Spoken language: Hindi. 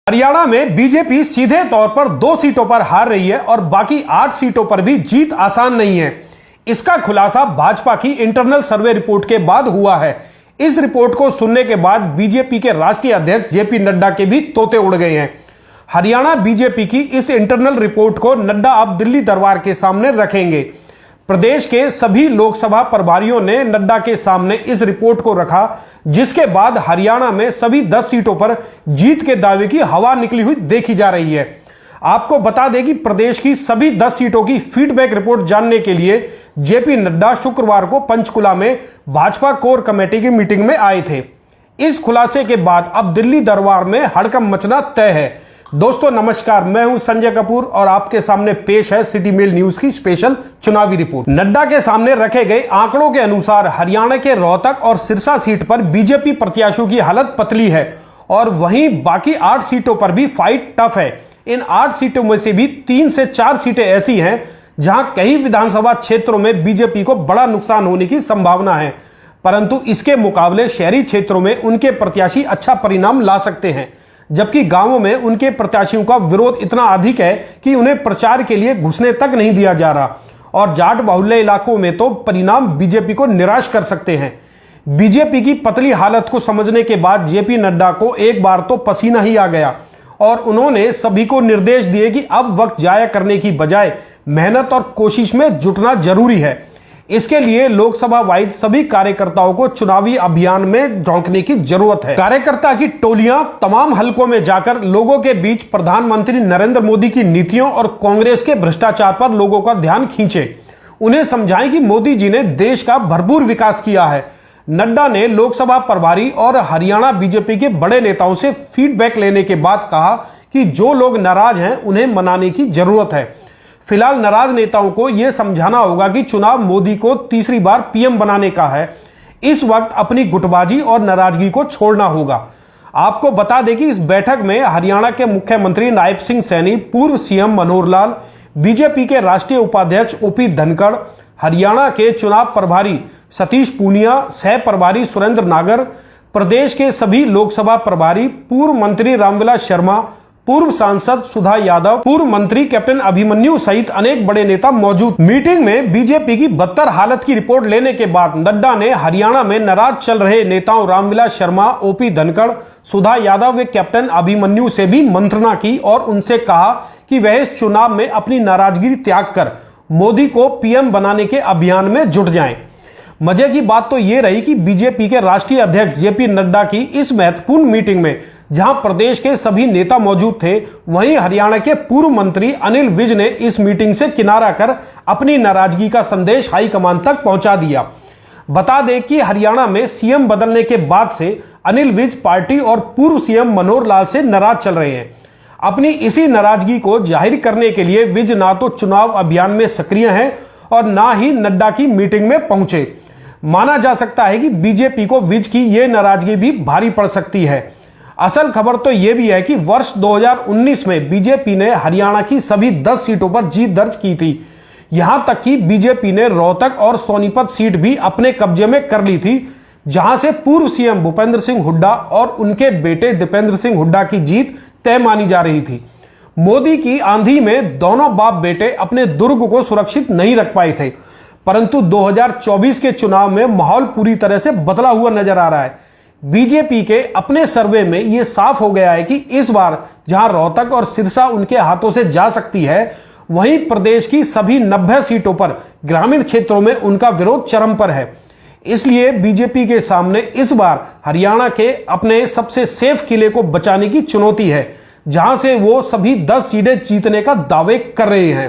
हरियाणा में बीजेपी सीधे तौर पर 2 सीटों पर हार रही है और बाकी 8 सीटों पर भी जीत आसान नहीं है। इसका खुलासा भाजपा की इंटरनल सर्वे रिपोर्ट के बाद हुआ है। इस रिपोर्ट को सुनने के बाद बीजेपी के राष्ट्रीय अध्यक्ष जेपी नड्डा के भी तोते उड़ गए हैं। हरियाणा बीजेपी की इस इंटरनल रिपोर्ट को नड्डा अब दिल्ली दरबार के सामने रखेंगे। प्रदेश के सभी लोकसभा प्रभारियों ने नड्डा के सामने इस रिपोर्ट को रखा, जिसके बाद हरियाणा में सभी 10 सीटों पर जीत के दावे की हवा निकली हुई देखी जा रही है। आपको बता दें कि प्रदेश की सभी 10 सीटों की फीडबैक रिपोर्ट जानने के लिए जेपी नड्डा शुक्रवार को पंचकुला में भाजपा कोर कमेटी की मीटिंग में आए थे। इस खुलासे के बाद अब दिल्ली दरबार में हड़कंप मचना तय है। दोस्तों नमस्कार, मैं हूं संजय कपूर और आपके सामने पेश है सिटी मेल न्यूज की स्पेशल चुनावी रिपोर्ट। नड्डा के सामने रखे गए आंकड़ों के अनुसार हरियाणा के रोहतक और सिरसा सीट पर बीजेपी प्रत्याशियों की हालत पतली है और वहीं बाकी 8 सीटों पर भी फाइट टफ है। इन 8 सीटों में से भी 3 से 4 सीटें ऐसी हैं जहां कई विधानसभा क्षेत्रों में बीजेपी को बड़ा नुकसान होने की संभावना है, परंतु इसके मुकाबले शहरी क्षेत्रों में उनके प्रत्याशी अच्छा परिणाम ला सकते हैं, जबकि गांवों में उनके प्रत्याशियों का विरोध इतना अधिक है कि उन्हें प्रचार के लिए घुसने तक नहीं दिया जा रहा और जाट बाहुल्य इलाकों में तो परिणाम बीजेपी को निराश कर सकते हैं। बीजेपी की पतली हालत को समझने के बाद जेपी नड्डा को एक बार तो पसीना ही आ गया और उन्होंने सभी को निर्देश दिए कि अब वक्त जाया करने की बजाय मेहनत और कोशिश में जुटना जरूरी है। इसके लिए लोकसभा वाइज सभी कार्यकर्ताओं को चुनावी अभियान में झोंकने की जरूरत है। कार्यकर्ता की टोलियां तमाम हलकों में जाकर लोगों के बीच प्रधानमंत्री नरेंद्र मोदी की नीतियों और कांग्रेस के भ्रष्टाचार पर लोगों का ध्यान खींचे। उन्हें समझाएं कि मोदी जी ने देश का भरपूर विकास किया है। नड्डा ने लोकसभा प्रभारी और हरियाणा बीजेपी के बड़े नेताओं से फीडबैक लेने के बाद कहा कि जो लोग नाराज हैं उन्हें मनाने की जरूरत है। फिलहाल नाराज नेताओं को यह समझाना होगा कि चुनाव मोदी को तीसरी बार पीएम बनाने का है। इस वक्त अपनी गुटबाजी और नाराजगी को छोड़ना होगा। आपको बता दें कि इस बैठक में हरियाणा के मुख्यमंत्री नायब सिंह सैनी, पूर्व सीएम मनोहर लाल, बीजेपी के राष्ट्रीय उपाध्यक्ष ओपी धनखड़, हरियाणा के चुनाव प्रभारी सतीश पूनिया, सह प्रभारी सुरेंद्र नागर, प्रदेश के सभी लोकसभा प्रभारी, पूर्व मंत्री रामविलास शर्मा, पूर्व सांसद सुधा यादव, पूर्व मंत्री कैप्टन अभिमन्यु सहित अनेक बड़े नेता मौजूद। मीटिंग में बीजेपी की बदतर हालत की रिपोर्ट लेने के बाद नड्डा ने हरियाणा में नाराज चल रहे नेताओं रामविलास शर्मा, ओपी धनखड़, सुधा यादव व कैप्टन अभिमन्यु से भी मंत्रणा की और उनसे कहा कि वह इस चुनाव में अपनी नाराजगी त्याग कर मोदी को पीएम बनाने के अभियान में जुट जाएं। मजे की बात तो यह रही कि बीजेपी के राष्ट्रीय अध्यक्ष जेपी नड्डा की इस महत्वपूर्ण मीटिंग में जहां प्रदेश के सभी नेता मौजूद थे, वहीं हरियाणा के पूर्व मंत्री अनिल विज ने इस मीटिंग से किनारा कर अपनी नाराजगी का संदेश हाईकमान तक पहुंचा दिया। बता दें कि हरियाणा में सीएम बदलने के बाद से अनिल विज पार्टी और पूर्व सीएम मनोहर लाल से नाराज चल रहे हैं। अपनी इसी नाराजगी को जाहिर करने के लिए विज ना तो चुनाव अभियान में सक्रिय हैं और ना ही नड्डा की मीटिंग में पहुंचे। माना जा सकता है कि बीजेपी को विज की यह नाराजगी भी भारी पड़ सकती है। असल खबर तो यह भी है कि वर्ष 2019 में बीजेपी ने हरियाणा की सभी 10 सीटों पर जीत दर्ज की थी। यहां तक कि बीजेपी ने रोहतक और सोनीपत सीट भी अपने कब्जे में कर ली थी, जहां से पूर्व सीएम भूपेंद्र सिंह हुड्डा और उनके बेटे दीपेंद्र सिंह हुड्डा की जीत तय मानी जा रही थी। मोदी की आंधी में दोनों बाप बेटे अपने दुर्ग को सुरक्षित नहीं रख पाए थे, परंतु 2024 के चुनाव में माहौल पूरी तरह से बदला हुआ नजर आ रहा है। बीजेपी के अपने सर्वे में यह साफ हो गया है कि इस बार जहां रोहतक और सिरसा उनके हाथों से जा सकती है, वहीं प्रदेश की सभी 90 सीटों पर ग्रामीण क्षेत्रों में उनका विरोध चरम पर है। इसलिए बीजेपी के सामने इस बार हरियाणा के अपने सबसे सेफ किले को बचाने की चुनौती है, जहां से वो सभी 10 सीटें जीतने का दावे कर रहे हैं।